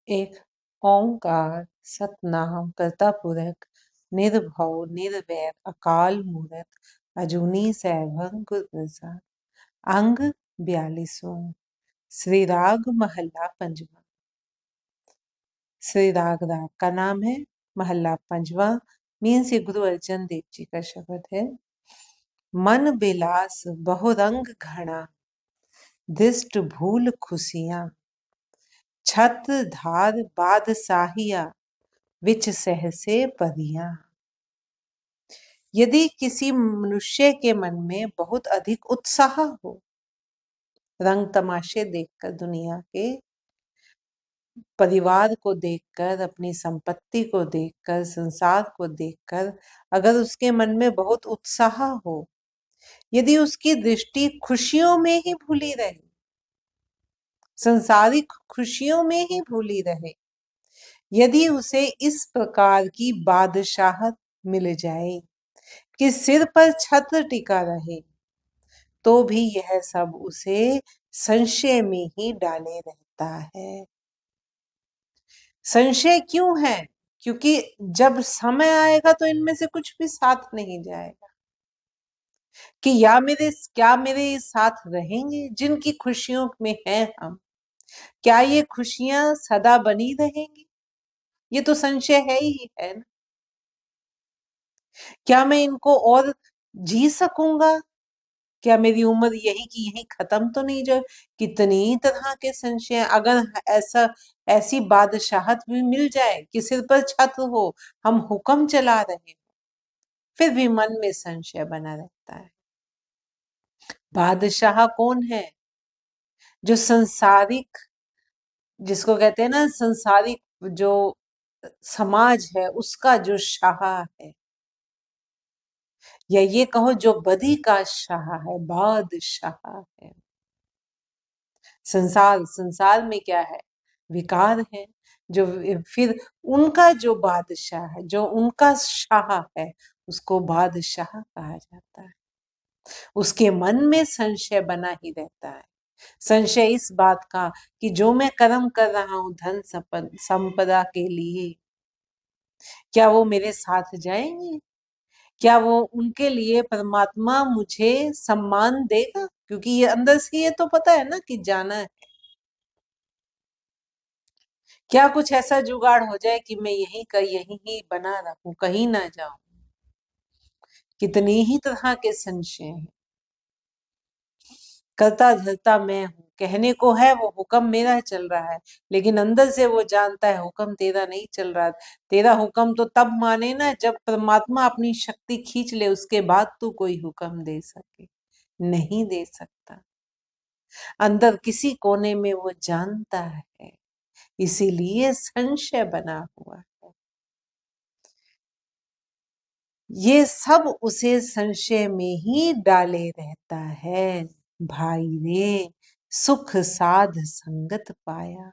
एक ओंकार सतनाम करता पुरख निर्भव निर्वैर अकाल मूरत अजूनी सैभं गुर प्रसाद। अंग 42वां। श्री राग महल्ला पंजवा। श्री राग का नाम है, महल्ला पंजवा। मीन्स ये गुरु अर्जन देव जी का शब्द है। मन बिलास बहुरंग घना दृष्ट भूल खुशियां छत धार बादशाहिया विच सहसे परियां। यदि किसी मनुष्य के मन में बहुत अधिक उत्साह हो, रंग तमाशे देखकर, दुनिया के परिवार को देखकर, अपनी संपत्ति को देखकर, संसार को देखकर अगर उसके मन में बहुत उत्साह हो, यदि उसकी दृष्टि खुशियों में ही भूली रहे, संसारिक खुशियों में ही भूली रहे, यदि उसे इस प्रकार की बादशाहत मिल जाए कि सिर पर छत्र टिका रहे, तो भी यह सब उसे संशय में ही डाले रहता है। संशय क्यों है? क्योंकि जब समय आएगा तो इनमें से कुछ भी साथ नहीं जाएगा कि क्या मेरे साथ रहेंगे जिनकी खुशियों में हैं हम, क्या ये खुशियां सदा बनी रहेंगी? ये तो संशय है ही है ना। क्या मैं इनको और जी सकूंगा? क्या मेरी उम्र यही की यही खत्म तो नहीं? जो कितनी तरह के संशय, अगर ऐसी बादशाहत भी मिल जाए कि सिर पर छत्र हो, हम हुक्म चला रहे हैं, फिर भी मन में संशय बना रहता है। बादशाह कौन है? जो संसारिक, जिसको कहते हैं ना, संसारिक जो समाज है उसका जो शाह है, या ये कहो जो बदी का शाह है, बादशाह है। संसार में क्या है? विकार है। जो फिर उनका जो बादशाह है, जो उनका शाह है, उसको बादशाह कहा जाता है। उसके मन में संशय बना ही रहता है। संशय इस बात का कि जो मैं कर्म कर रहा हूं धन संपदा के लिए, क्या वो मेरे साथ जाएंगे? क्या वो उनके लिए परमात्मा मुझे सम्मान देगा? क्योंकि ये अंदर से ये तो पता है ना कि जाना है। क्या कुछ ऐसा जुगाड़ हो जाए कि मैं यहीं का यहीं ही बना रहूं, कहीं ना जाऊं? कितनी ही तरह के संशय हैं। करता धरता मैं हूं, कहने को है वो हुक्म मेरा चल रहा है, लेकिन अंदर से वो जानता है हुक्म तेरा नहीं चल रहा। तेरा हुक्म तो तब माने ना जब परमात्मा अपनी शक्ति खींच ले, उसके बाद तू कोई हुक्म दे सके। नहीं दे सकता। अंदर किसी कोने में वो जानता है, इसीलिए संशय बना हुआ है। ये सब उसे संशय में ही डाले रहता है। भाई ने सुख साध संगत पाया,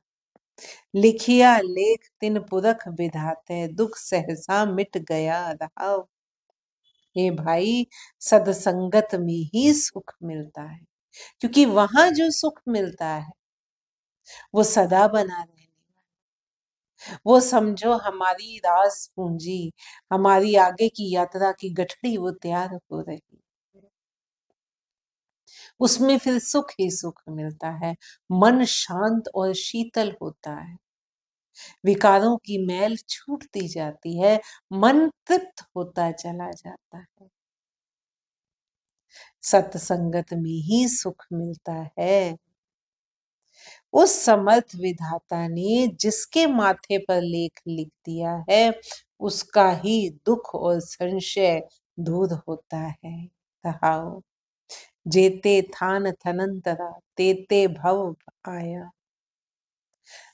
लिखिया लेख तिन पुरख विधाते, दुख सहसा मिट गया रहा। हे भाई, सदसंगत में ही सुख मिलता है, क्योंकि वहां जो सुख मिलता है वो सदा बना रहने वाला। वो समझो हमारी रास पूंजी, हमारी आगे की यात्रा की गठड़ी वो तैयार हो रही, उसमें फिर सुख ही सुख मिलता है। मन शांत और शीतल होता है, विकारों की मैल छूटती जाती है, मन तृप्त होता चला जाता है। सत्संगत में ही सुख मिलता है। उस समर्थ विधाता ने जिसके माथे पर लेख लिख दिया है, उसका ही दुख और संशय दूर होता है। रहाओ जेते थान थनंतरा तेते भव आया,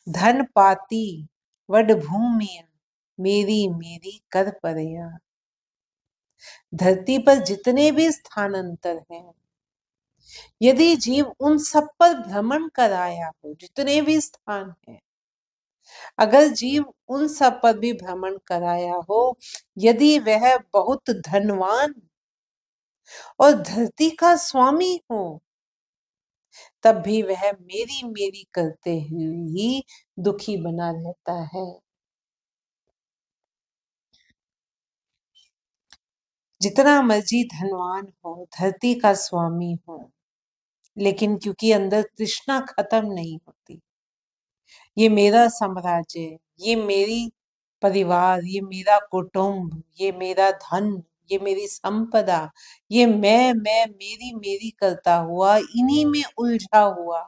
धन पाती वड भूमिया मेरी मेरी कर परया। धरती पर जितने भी स्थानांतर हैं, यदि जीव उन सब पर भ्रमण कर आया हो, जितने भी स्थान हैं, अगर जीव उन सब पर भी भ्रमण कराया हो, यदि वह बहुत धनवान और धरती का स्वामी हो, तब भी वह मेरी मेरी करते हुए ही दुखी बना रहता है। जितना मर्जी धनवान हो, धरती का स्वामी हो, लेकिन क्योंकि अंदर तृष्णा खत्म नहीं होती, ये मेरा साम्राज्य, ये मेरी परिवार, ये मेरा कुटुंब, ये मेरा धन, ये मेरी संपदा, ये मैं मेरी मेरी करता हुआ इन्हीं में उलझा हुआ,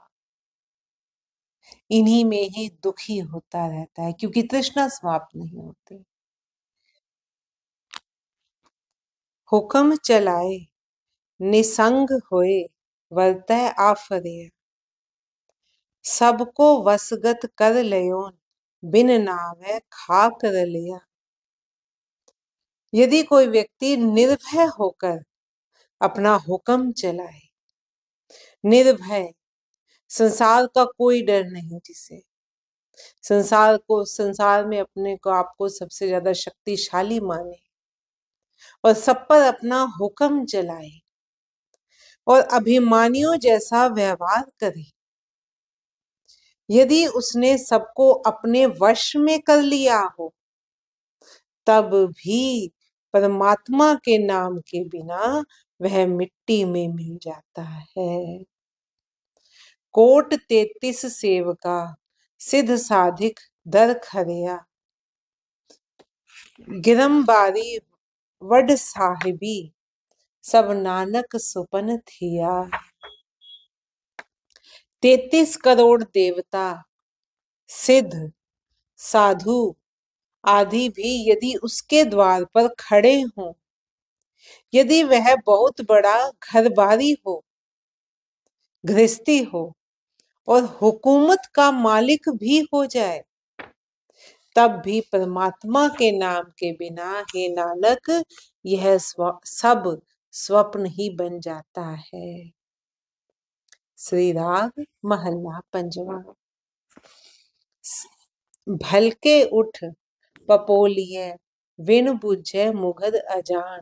इन्हीं में ही दुखी होता रहता है, क्योंकि तृष्णा समाप्त नहीं होती। हुक्म चलाए निसंग होए, वर्तै आफरे, सबको वसगत कर लयोन, बिन नावै खाक रलिया। यदि कोई व्यक्ति निर्भय होकर अपना हुक्म चलाए, निर्भय, संसार का कोई डर नहीं, जिसे संसार में अपने को आपको सबसे ज्यादा शक्तिशाली माने और सब पर अपना हुक्म चलाए और अभिमानियों जैसा व्यवहार करे, यदि उसने सबको अपने वश में कर लिया हो, तब भी परमात्मा के नाम के बिना वह मिट्टी में मिल जाता है। कोट 33 सेवका सिद्ध साधिक दर खरिया, गिरमबारी वड साहिबी सब नानक सुपन थिया। 33 करोड़ देवता, सिद्ध, साधु आदि भी यदि उसके द्वार पर खड़े हों, यदि वह बहुत बड़ा घरबारी हो, गृहस्थी हो और हुकूमत का मालिक भी हो जाए, तब भी परमात्मा के नाम के बिना, हे नानक, यह सब स्वप्न ही बन जाता है। श्री राग महला पंजवा। भलके उठ पपोलिए विन बुझे मुगध अजान,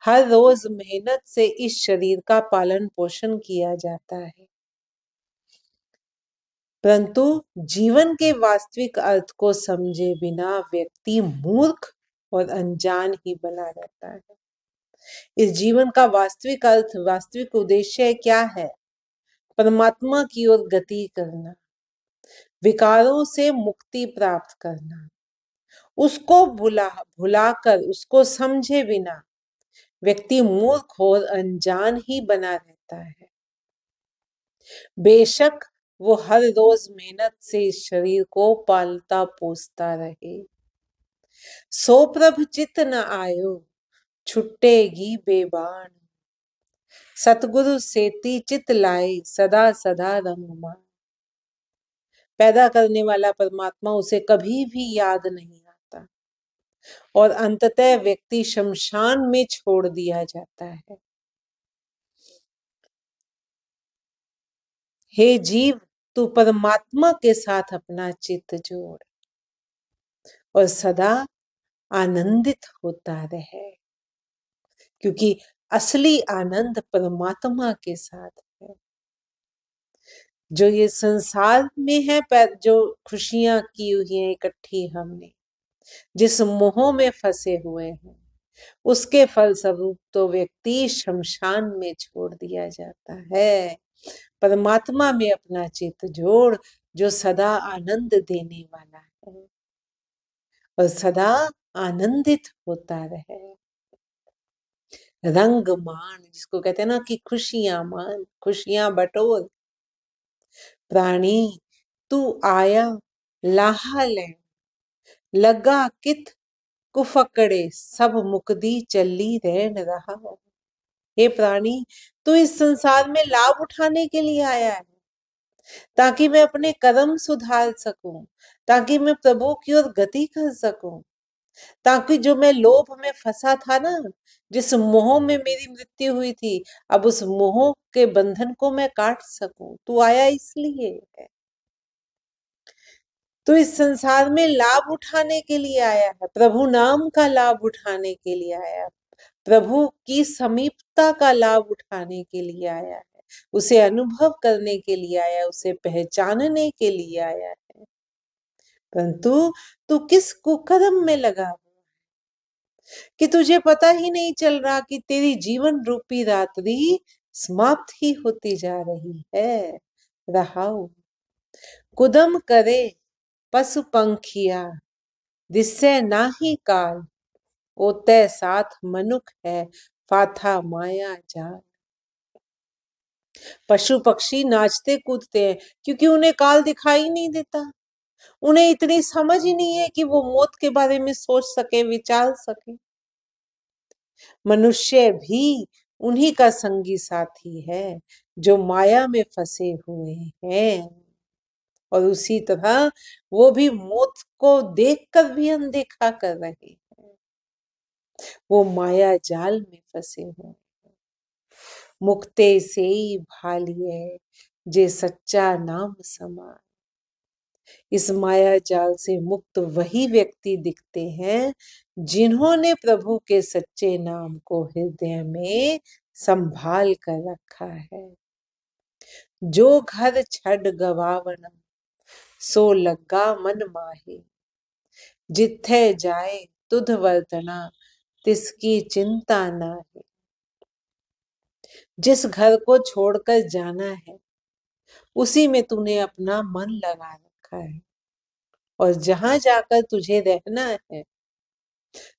हर रोज मेहनत से इस शरीर का पालन पोषण किया जाता है, परंतु जीवन के वास्तविक अर्थ को समझे बिना व्यक्ति मूर्ख और अनजान ही बना रहता है। इस जीवन का वास्तविक अर्थ, वास्तविक उद्देश्य क्या है? परमात्मा की ओर गति करना, विकारों से मुक्ति प्राप्त करना। उसको भुलाकर, उसको समझे बिना व्यक्ति मूर्ख और अनजान ही बना रहता है। बेशक वो हर रोज मेहनत से इस शरीर को पालता पोसता रहे, सो प्रभ चित न आयो छुट्टेगी बेबान, सतगुरु सेती चित लाए सदा सदा रंगमान। पैदा करने वाला परमात्मा उसे कभी भी याद नहीं आता और अंततः व्यक्ति शमशान में छोड़ दिया जाता है। हे जीव, तू परमात्मा के साथ अपना चित्त जोड़ और सदा आनंदित होता रहे, क्योंकि असली आनंद परमात्मा के साथ है। जो ये संसार में है, जो खुशियां की हुई हैं इकट्ठी हमने, जिस मोह में फंसे हुए हैं, उसके फलस्वरूप तो व्यक्ति शमशान में छोड़ दिया जाता है। परमात्मा में अपना चित्त जोड़, जो सदा आनंद देने वाला है और सदा आनंदित होता रहे। रंग मान, जिसको कहते हैं ना कि खुशियां मान, खुशियां बटोर। प्राणी तू आया लाहा ले, लगा कित कुफकड़े सब मुकदी चली रहन रहा। हे प्राणी, तू इस संसार में लाभ उठाने के लिए आया है, ताकि मैं अपने कर्म सुधार सकूं, ताकि मैं प्रभु की ओर गति कर सकूं, ताकि जो मैं लोभ में फंसा था ना, जिस मोह में मेरी मृत्यु हुई थी, अब उस मोह के बंधन को मैं काट सकूं। तू आया इसलिए है, तो इस संसार में लाभ उठाने के लिए आया है, प्रभु नाम का लाभ उठाने के लिए आया है, प्रभु की समीपता का लाभ उठाने के लिए आया है। उसे अनुभव करने के लिए आया है, उसे पहचानने के लिए आया है। परंतु तू किस कुकर्म में लगा कि तुझे पता ही नहीं चल रहा कि तेरी जीवन रूपी रात्रि समाप्त ही होती जा रही है। रहाऊ कुदम करे पशु पंखिया, जिससे नाही काल, ओते साथ मनुख है, फाथा माया जाल। पशु पक्षी नाचते कूदते हैं क्योंकि उन्हें काल दिखाई नहीं देता। उन्हें इतनी समझ ही नहीं है कि वो मौत के बारे में सोच सके, विचार सके। मनुष्य भी उन्हीं का संगी साथी है जो माया में फंसे हुए हैं, और उसी तरह वो भी मौत को देखकर भी अनदेखा कर रहे हैं। वो माया जाल में फंसे हुए। मुक्ते से ही भालिए जे सच्चा नाम समा। इस माया जाल से मुक्त वही व्यक्ति दिखते हैं जिन्होंने प्रभु के सच्चे नाम को हृदय में संभाल कर रखा है। जो घर छड़ गवावना, सो लग्गा मन माहे, जिथे जाए तुध वर्तना, तिसकी चिंता ना है। जिस घर को छोड़कर जाना है उसी में तूने अपना मन लगा रखा है, और जहां जाकर तुझे रहना है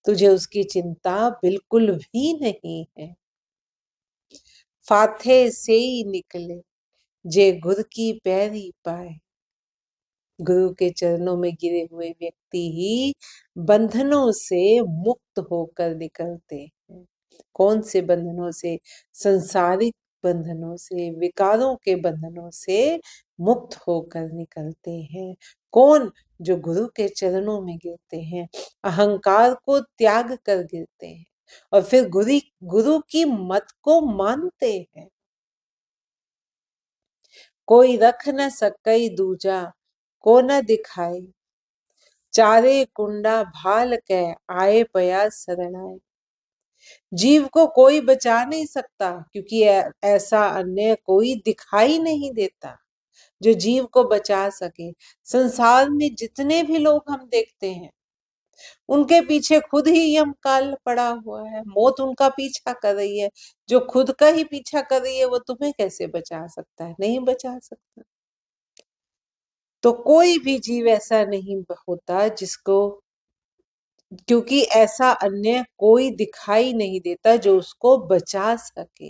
तुझे उसकी चिंता बिल्कुल भी नहीं है। फाथे से ही निकले जे गुरु की पैरी पाए। गुरु के चरणों में गिरे हुए व्यक्ति ही बंधनों से मुक्त होकर निकलते हैं। कौन से बंधनों से? संसारिक बंधनों से, विकारों के बंधनों से मुक्त होकर निकलते हैं। कौन? जो गुरु के चरणों में गिरते हैं, अहंकार को त्याग कर गिरते हैं और फिर गुरु की मत को मानते हैं। कोई रख न सकई दूजा, को न दिखाए, चारे कुंडा भाल के आए पया शरणाए। जीव को कोई बचा नहीं सकता क्योंकि ऐसा अन्य कोई दिखाई नहीं देता जो जीव को बचा सके। संसार में जितने भी लोग हम देखते हैं उनके पीछे खुद ही यम काल पड़ा हुआ है, मौत उनका पीछा कर रही है। जो खुद का ही पीछा कर रही है वो तुम्हें कैसे बचा सकता है? नहीं बचा सकता। तो कोई भी जीव ऐसा नहीं होता जिसको, क्योंकि ऐसा अन्य कोई दिखाई नहीं देता जो उसको बचा सके।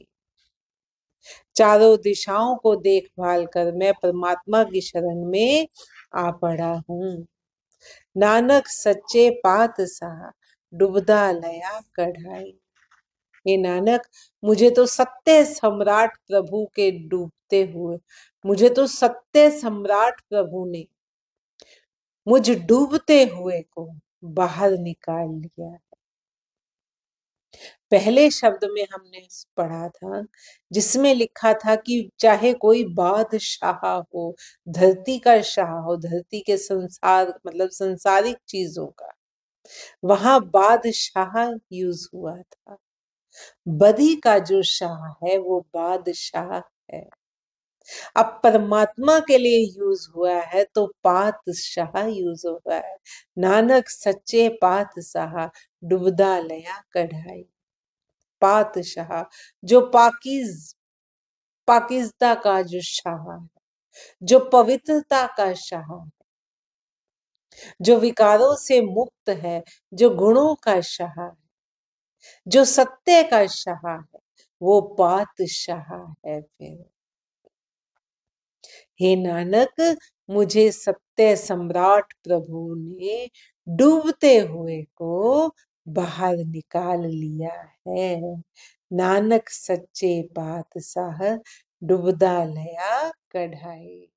चारों दिशाओं को देखभाल कर मैं परमात्मा की शरण में आ पड़ा हूँ। नानक सच्चे पात सा, डूबदा लया कढ़ाई। हे नानक, मुझे तो सत्य सम्राट प्रभु के डूबते हुए, मुझे तो सत्य सम्राट प्रभु ने मुझ डूबते हुए को बाहर निकाल लिया। पहले शब्द में हमने पढ़ा था जिसमें लिखा था कि चाहे कोई बादशाह हो, धरती का शाह हो, धरती के संसार मतलब संसारिक चीजों का, वहां बादशाह यूज हुआ था। बदी का जो शाह है वो बादशाह है। अब परमात्मा के लिए यूज हुआ है तो पातशाह यूज हुआ है। नानक सच्चे पातशाह, डुबदा लया कढ़ाई। पातशाह जो पाकिजता का जो शाह है, जो पवित्रता का शाह है, जो विकारों से मुक्त है, जो गुणों का शाह है, जो सत्य का शाह है, वो पातशाह है। फिर हे नानक, मुझे सत्य सम्राट प्रभु ने डूबते हुए को बाहर निकाल लिया है। नानक सच्चे पातशाह, डुबदा लया कढ़ाई।